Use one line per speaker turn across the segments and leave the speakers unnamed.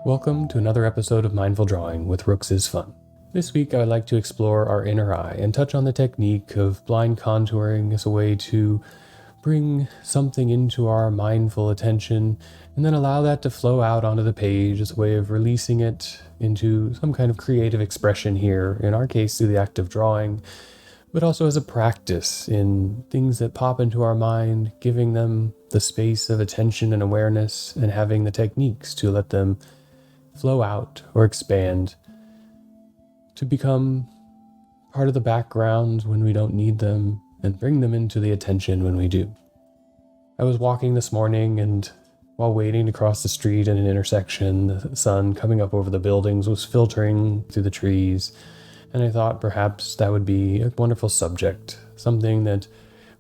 Welcome to another episode of Mindful Drawing with Rooks is Fun. This week I would like to explore our inner eye and touch on the technique of blind contouring as a way to bring something into our mindful attention and then allow that to flow out onto the page as a way of releasing it into some kind of creative expression here, in our case through the act of drawing, but also as a practice in things that pop into our mind, giving them the space of attention and awareness and having the techniques to let them flow out or expand to become part of the background when we don't need them and bring them into the attention when we do. I was walking this morning, and while waiting to cross the street at an intersection, the sun coming up over the buildings was filtering through the trees, and I thought perhaps that would be a wonderful subject, something that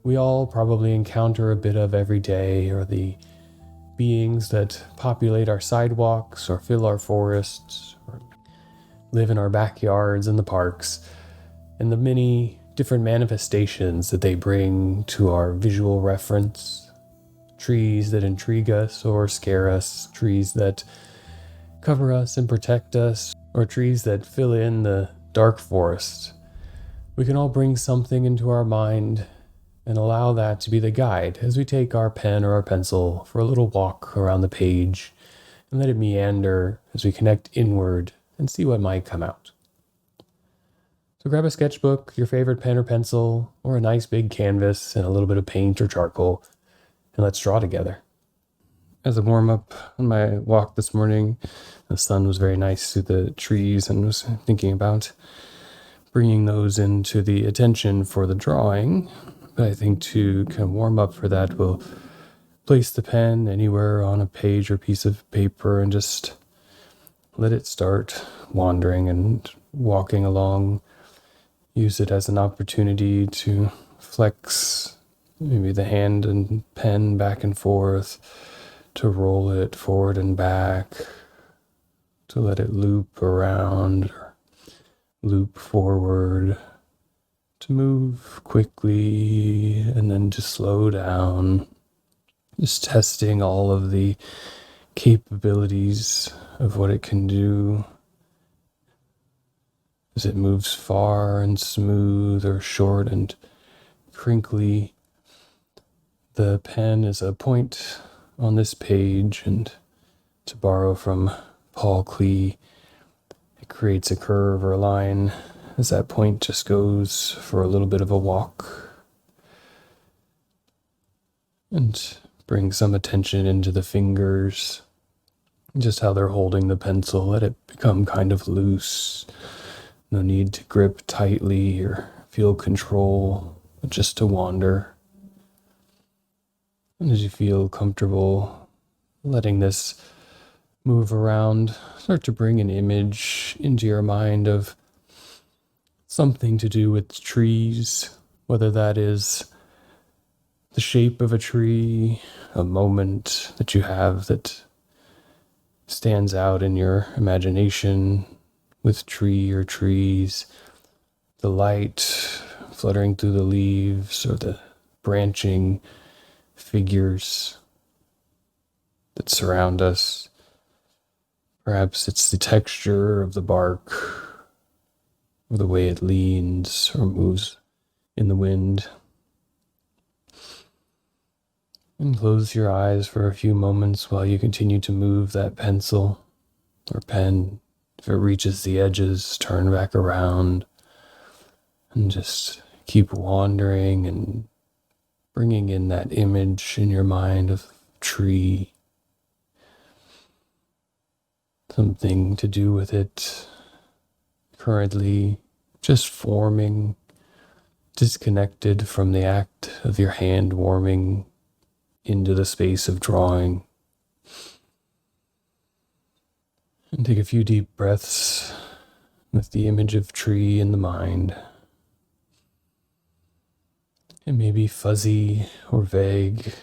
we all probably encounter a bit of every day, or the beings that populate our sidewalks or fill our forests or live in our backyards and the parks, and the many different manifestations that they bring to our visual reference. Trees that intrigue us or scare us, trees that cover us and protect us, or trees that fill in the dark forest. We can all bring something into our mind and allow that to be the guide as we take our pen or our pencil for a little walk around the page and let it meander as we connect inward and see what might come out. So grab a sketchbook, your favorite pen or pencil, or a nice big canvas and a little bit of paint or charcoal, and let's draw together. As a warm-up on my walk this morning, the sun was very nice through the trees, and was thinking about bringing those into the attention for the drawing. But I think to kind of warm up for that, we'll place the pen anywhere on a page or piece of paper and just let it start wandering and walking along. Use it as an opportunity to flex maybe the hand and pen back and forth, to roll it forward and back, to let it loop around or loop forward, to move quickly and then to slow down, just testing all of the capabilities of what it can do as it moves far and smooth or short and crinkly. The pen is a point on this page, and to borrow from Paul Klee, it creates a curve or a line as that point just goes for a little bit of a walk, and bring some attention into the fingers, just how they're holding the pencil. Let it become kind of loose. No need to grip tightly or feel control, but just to wander. And as you feel comfortable letting this move around, start to bring an image into your mind of something to do with trees, whether that is the shape of a tree, a moment that you have that stands out in your imagination with tree or trees, the light fluttering through the leaves or the branching figures that surround us. Perhaps it's the texture of the bark, or the way it leans or moves in the wind. And close your eyes for a few moments while you continue to move that pencil or pen. If it reaches the edges, turn back around and just keep wandering and bringing in that image in your mind of tree. Something to do with it currently just forming, disconnected from the act of your hand warming into the space of drawing. And take a few deep breaths with the image of tree in the mind. It may be fuzzy or vague,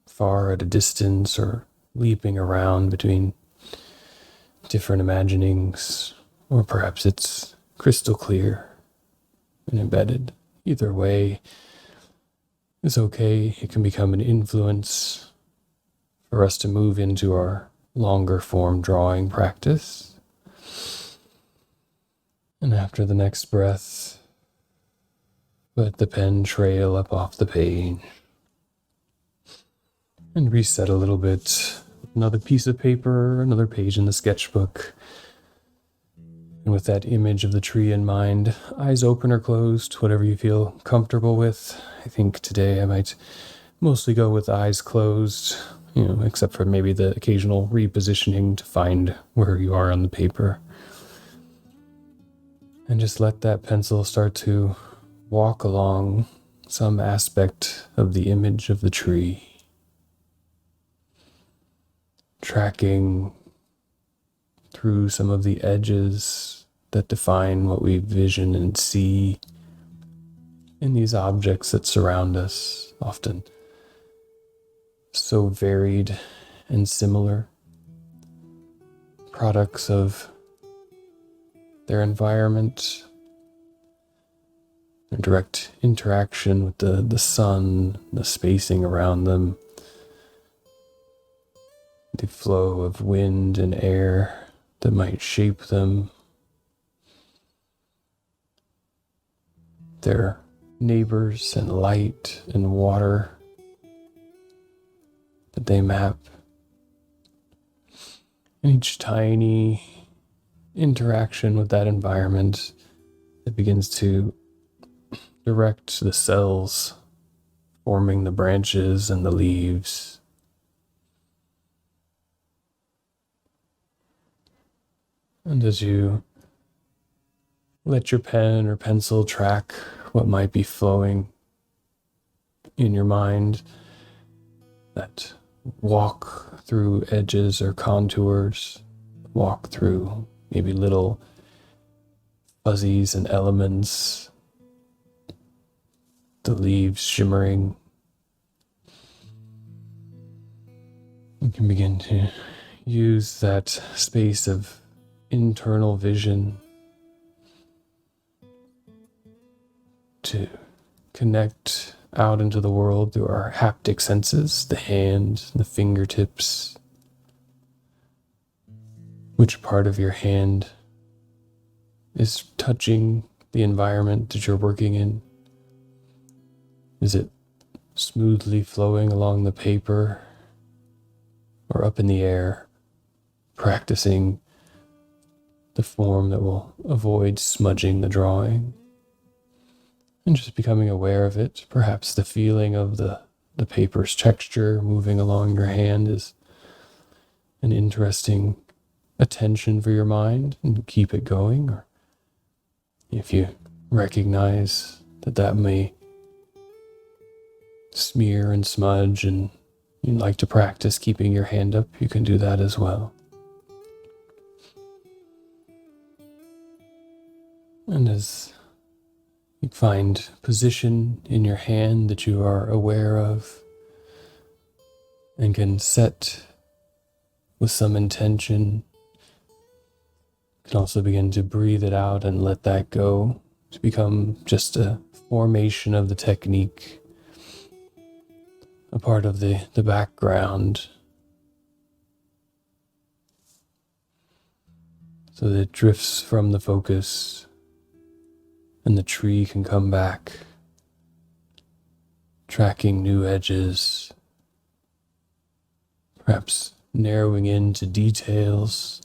far at a distance, or leaping around between different imaginings, or perhaps it's crystal clear and embedded. Either way is okay. It can become an influence for us to move into our longer form drawing practice. And after the next breath, let the pen trail up off the page and reset a little bit. Another piece of paper, another page in the sketchbook. And with that image of the tree in mind, eyes open or closed, whatever you feel comfortable with. I think today I might mostly go with eyes closed, except for maybe the occasional repositioning to find where you are on the paper. And just let that pencil start to walk along some aspect of the image of the tree, tracking through some of the edges that define what we vision and see in these objects that surround us, often so varied and similar, products of their environment, their direct interaction with the sun, the spacing around them, the flow of wind and air that might shape them, their neighbors and light and water that they map. And each tiny interaction with that environment that begins to direct the cells forming the branches and the leaves. And as you let your pen or pencil track what might be flowing in your mind, that walk through edges or contours, walk through maybe little fuzzies and elements, the leaves shimmering. You can begin to use that space of internal vision to connect out into the world through our haptic senses, the hand, the fingertips. Which part of your hand is touching the environment that you're working in? Is it smoothly flowing along the paper or up in the air, practicing the form that will avoid smudging the drawing? And just becoming aware of it. Perhaps the feeling of the paper's texture moving along your hand is an interesting attention for your mind, and keep it going. Or if you recognize that may smear and smudge and you'd like to practice keeping your hand up, you can do that as well. And as you find position in your hand that you are aware of and can set with some intention, you can also begin to breathe it out and let that go to become just a formation of the technique, a part of the background, so that it drifts from the focus and the tree can come back, tracking new edges, perhaps narrowing into details.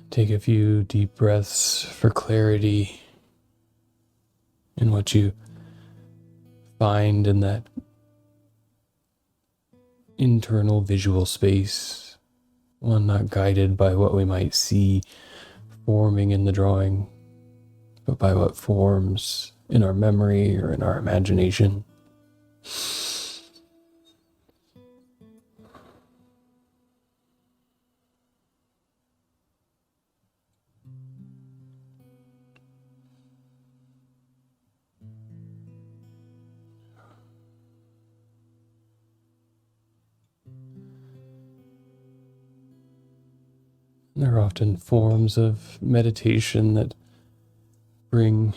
Take a few deep breaths for clarity in what you find in that internal visual space, one not guided by what we might see forming in the drawing, but by what forms in our memory or in our imagination. There are often forms of meditation that bring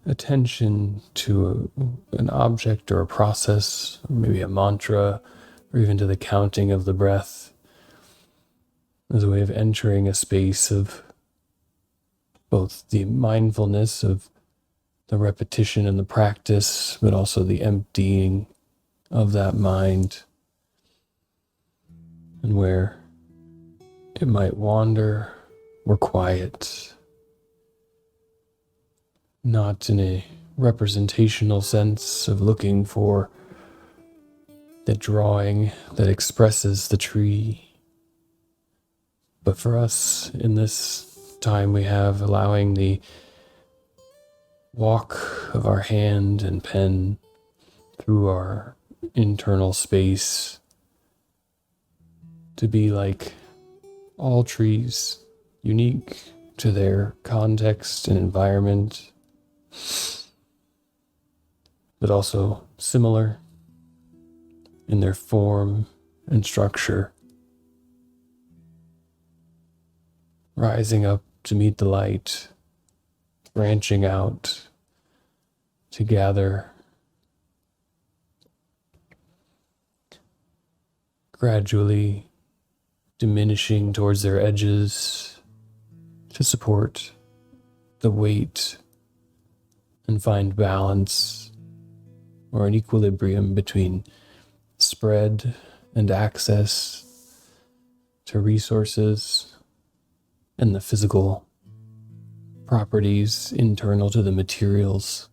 attention to an object or a process, or maybe a mantra, or even to the counting of the breath, as a way of entering a space of both the mindfulness of the repetition and the practice, but also the emptying of that mind, and where it might wander or quiet, not in a representational sense of looking for the drawing that expresses the tree, but for us in this time we have allowing the walk of our hand and pen through our internal space to be like all trees, unique to their context and environment, but also similar in their form and structure, rising up to meet the light, branching out to gather, gradually diminishing towards their edges to support the weight and find balance or an equilibrium between spread and access to resources and the physical properties internal to the materials.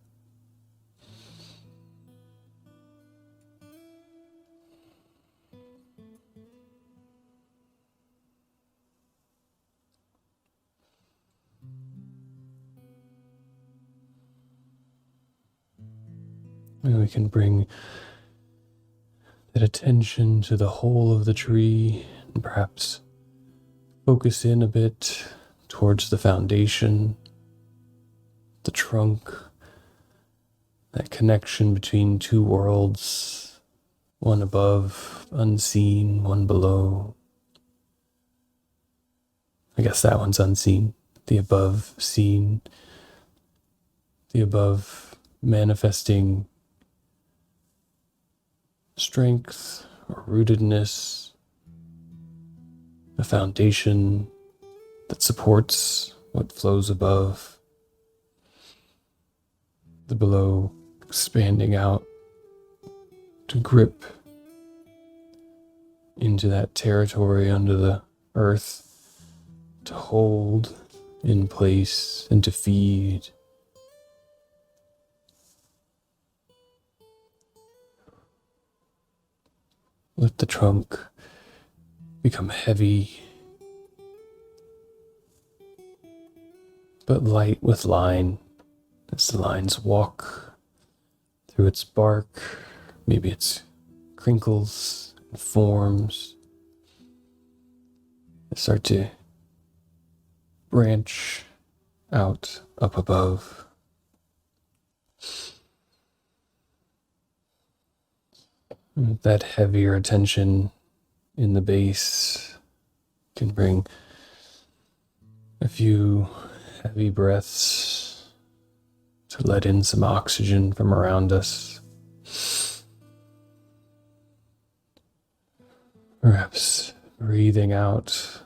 And we can bring that attention to the whole of the tree and perhaps focus in a bit towards the foundation, the trunk, that connection between two worlds, one above, unseen, one below. I guess that one's unseen, the above seen, the above manifesting strength or rootedness, a foundation that supports what flows above, the below expanding out to grip into that territory under the earth, to hold in place and to feed. Let the trunk become heavy, but light with line, as the lines walk through its bark, maybe its crinkles and forms. They start to branch out up above. That heavier attention in the base can bring a few heavy breaths to let in some oxygen from around us. Perhaps breathing out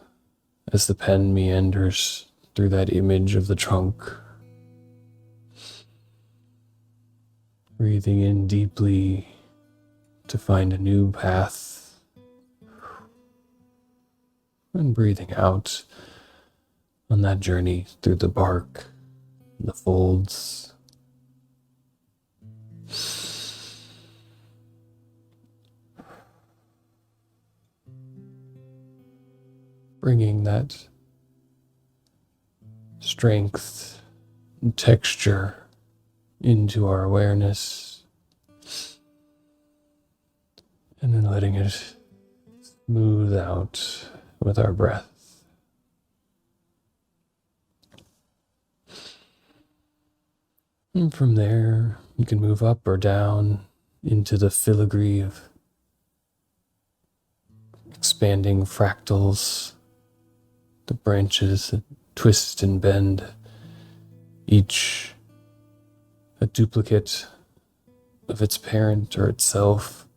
as the pen meanders through that image of the trunk. Breathing in deeply to find a new path, and breathing out on that journey through the bark and the folds. Bringing that strength and texture into our awareness, and then letting it smooth out with our breath. And from there, you can move up or down into the filigree of expanding fractals, the branches that twist and bend, each a duplicate of its parent or itself,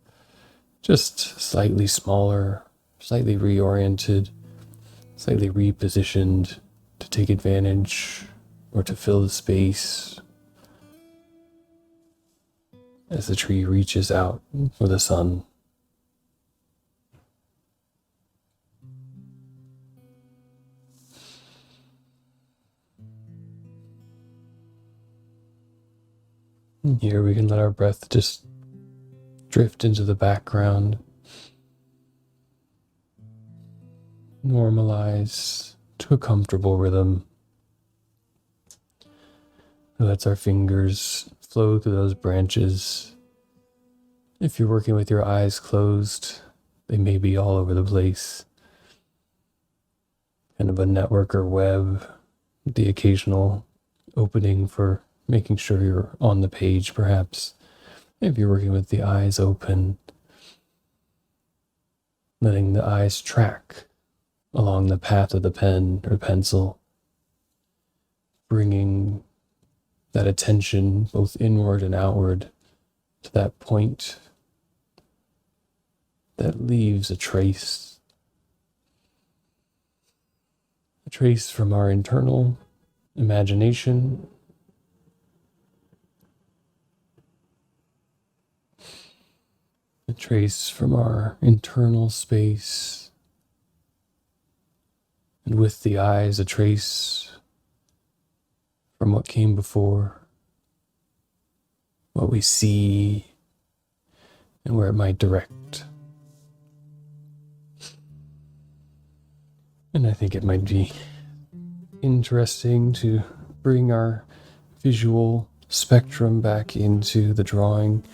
just slightly smaller, slightly reoriented, slightly repositioned to take advantage or to fill the space as the tree reaches out for the sun. And here we can let our breath just drift into the background, normalize to a comfortable rhythm. It lets our fingers flow through those branches. If you're working with your eyes closed, they may be all over the place. Kind of a network or web, the occasional opening for making sure you're on the page, perhaps. If you're working with the eyes open, letting the eyes track along the path of the pen or pencil, bringing that attention both inward and outward to that point that leaves a trace from our internal imagination, a trace from our internal space, and with the eyes, a trace from what came before, what we see, and where it might direct. And I think it might be interesting to bring our visual spectrum back into the drawing.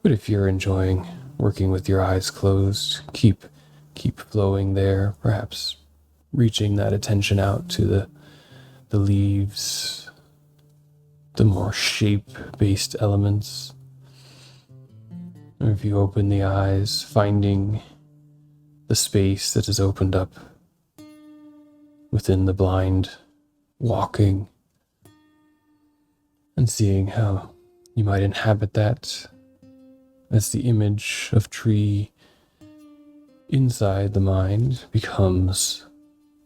But if you're enjoying working with your eyes closed, keep flowing there, perhaps reaching that attention out to the leaves, the more shape-based elements. Or if you open the eyes, finding the space that is opened up within the blind, walking and seeing how you might inhabit that as the image of tree inside the mind becomes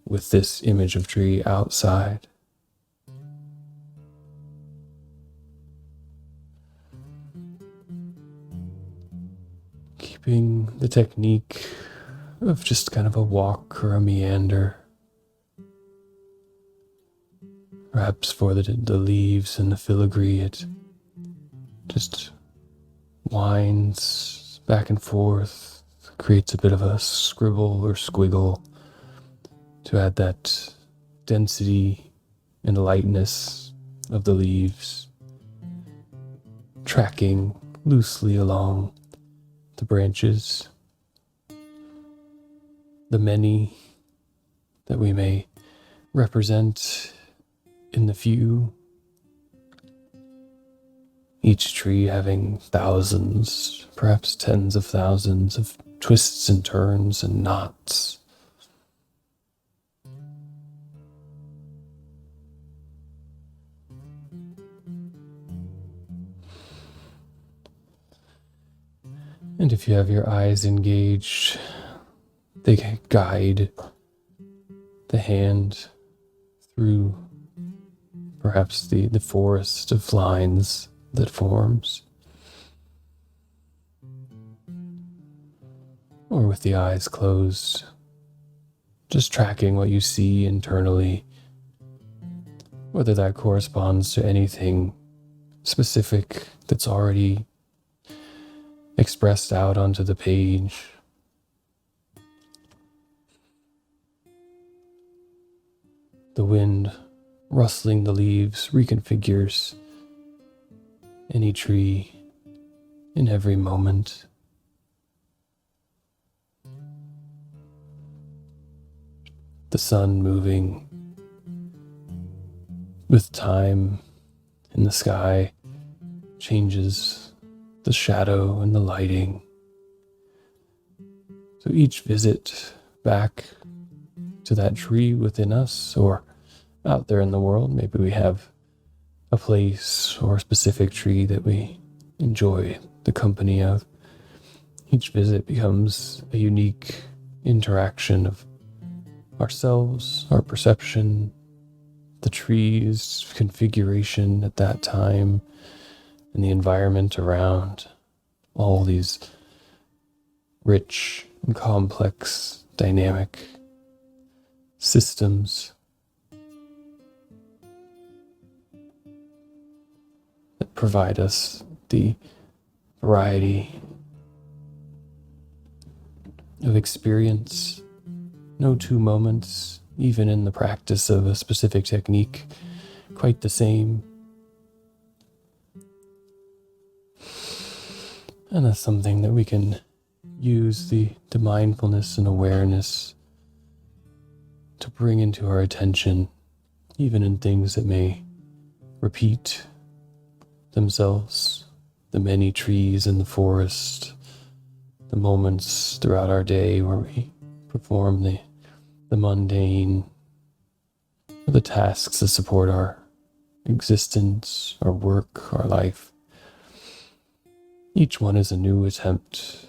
with this image of tree outside. Keeping the technique of just kind of a walk or a meander. Perhaps for the leaves and the filigree, it just winds back and forth, creates a bit of a scribble or squiggle to add that density and lightness of the leaves, tracking loosely along the branches, the many that we may represent in the few, each tree having thousands, perhaps tens of thousands of twists and turns and knots. And if you have your eyes engaged, they can guide the hand through perhaps the forest of lines that forms. Or with the eyes closed, just tracking what you see internally, whether that corresponds to anything specific that's already expressed out onto the page. The wind rustling the leaves reconfigures any tree in every moment. The sun moving with time in the sky changes the shadow and the lighting. So each visit back to that tree within us or out there in the world, maybe we have a place or a specific tree that we enjoy the company of. Each visit becomes a unique interaction of ourselves, our perception, the tree's configuration at that time, and the environment around. All these rich and complex dynamic systems that provide us the variety of experience. No two moments, even in the practice of a specific technique, quite the same. And that's something that we can use the mindfulness and awareness to bring into our attention, even in things that may repeat themselves, the many trees in the forest, the moments throughout our day where we perform the mundane, or the tasks that support our existence, our work, our life. Each one is a new attempt,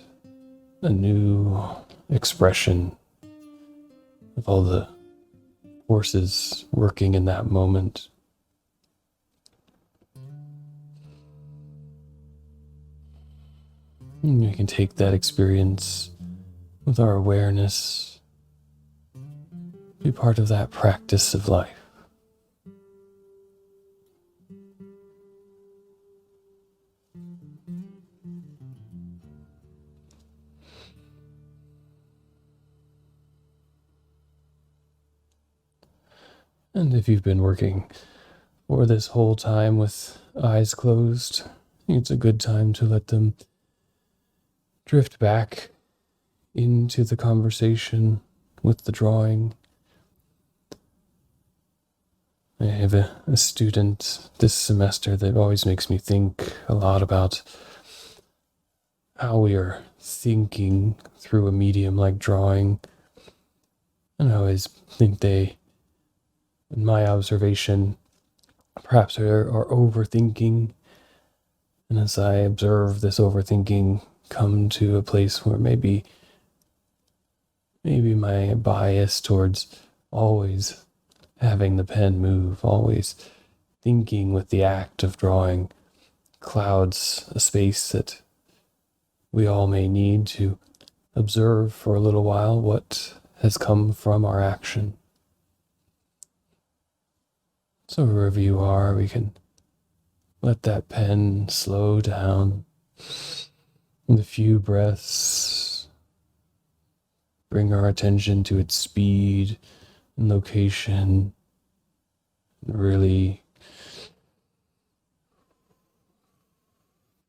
a new expression of all the forces working in that moment. And we can take that experience with our awareness, be part of that practice of life. And if you've been working for this whole time with eyes closed, it's a good time to let them drift back into the conversation with the drawing. I have a student this semester that always makes me think a lot about how we are thinking through a medium like drawing. And I always think they, in my observation, perhaps are overthinking. And as I observe this overthinking come to a place where maybe my bias towards always having the pen move, always thinking with the act of drawing, clouds a space that we all may need to observe for a little while what has come from our action. So wherever you are, we can let that pen slow down. With a few breaths, bring our attention to its speed and location, and really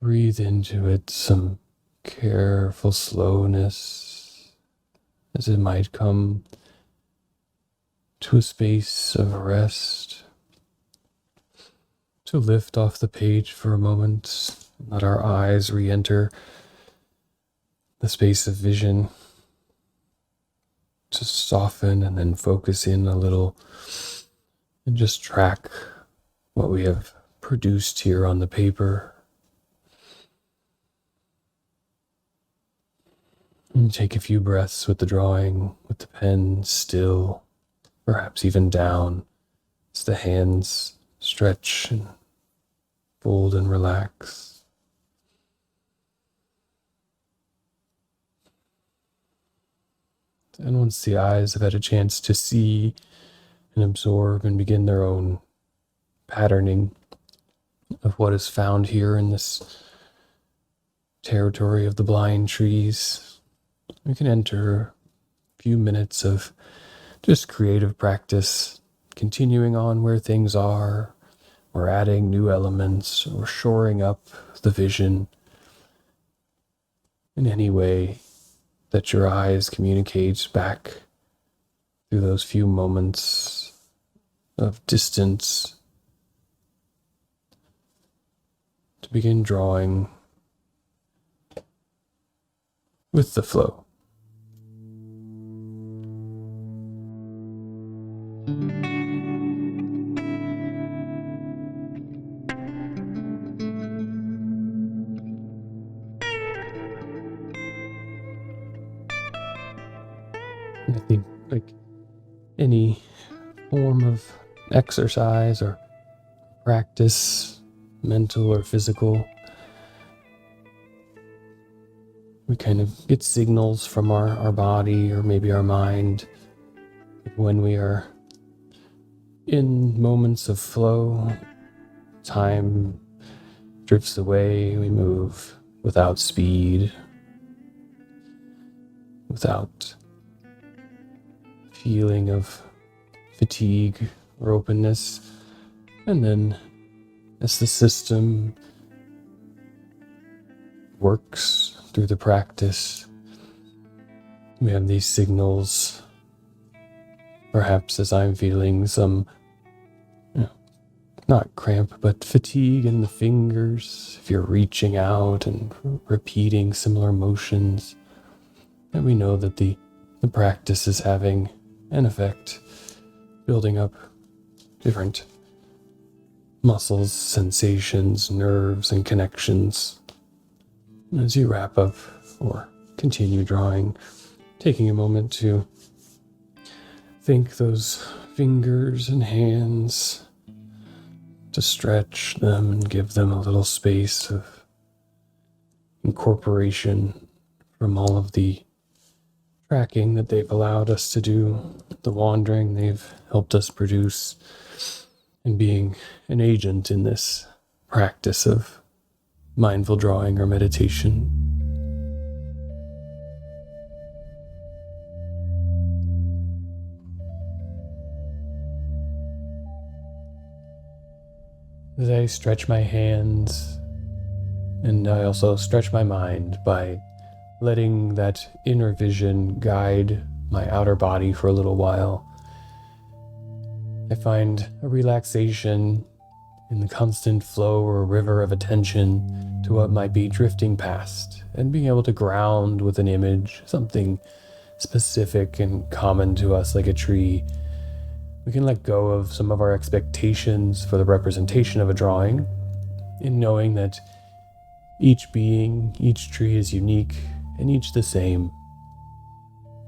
breathe into it some careful slowness as it might come to a space of rest, to lift off the page for a moment, let our eyes re-enter the space of vision, to soften and then focus in a little and just track what we have produced here on the paper. And take a few breaths with the drawing, with the pen still, perhaps even down, as the hands stretch and fold and relax. And once the eyes have had a chance to see and absorb and begin their own patterning of what is found here in this territory of the blind trees, we can enter a few minutes of just creative practice, continuing on where things are, or adding new elements, or shoring up the vision in any way that your eyes communicate back through those few moments of distance to begin drawing with the flow. I think, like any form of exercise or practice, mental or physical, we kind of get signals from our body or maybe our mind when we are in moments of flow. Time drifts away, we move without speed, without feeling of fatigue or openness. And then as the system works through the practice, we have these signals. Perhaps as I'm feeling some, not cramp, but fatigue in the fingers, if you're reaching out and repeating similar motions, and we know that the practice is having an effect, building up different muscles, sensations, nerves, and connections. And as you wrap up or continue drawing, taking a moment to thank those fingers and hands, to stretch them and give them a little space of incorporation from all of the tracking that they've allowed us to do, the wandering they've helped us produce, and being an agent in this practice of mindful drawing or meditation. As I stretch my hands, and I also stretch my mind by letting that inner vision guide my outer body for a little while, I find a relaxation in the constant flow or river of attention to what might be drifting past, and being able to ground with an image, something specific and common to us like a tree. We can let go of some of our expectations for the representation of a drawing, in knowing that each being, each tree is unique, and each the same.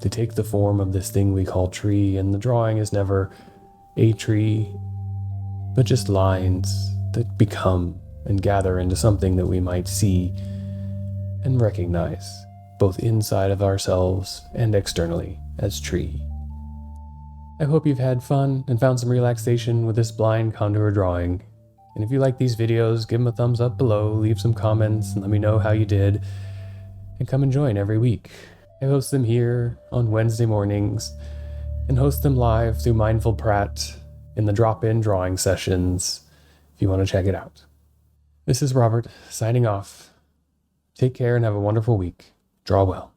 They take the form of this thing we call tree, and the drawing is never a tree, but just lines that become and gather into something that we might see and recognize, both inside of ourselves and externally, as tree. I hope you've had fun and found some relaxation with this blind contour drawing. And if you like these videos, give them a thumbs up below, leave some comments, and let me know how you did. And come and join every week. I host them here on Wednesday mornings, and host them live through Mindful Pratt in the drop-in drawing sessions, if you want to check it out. This is Robert, signing off. Take care and have a wonderful week. Draw well.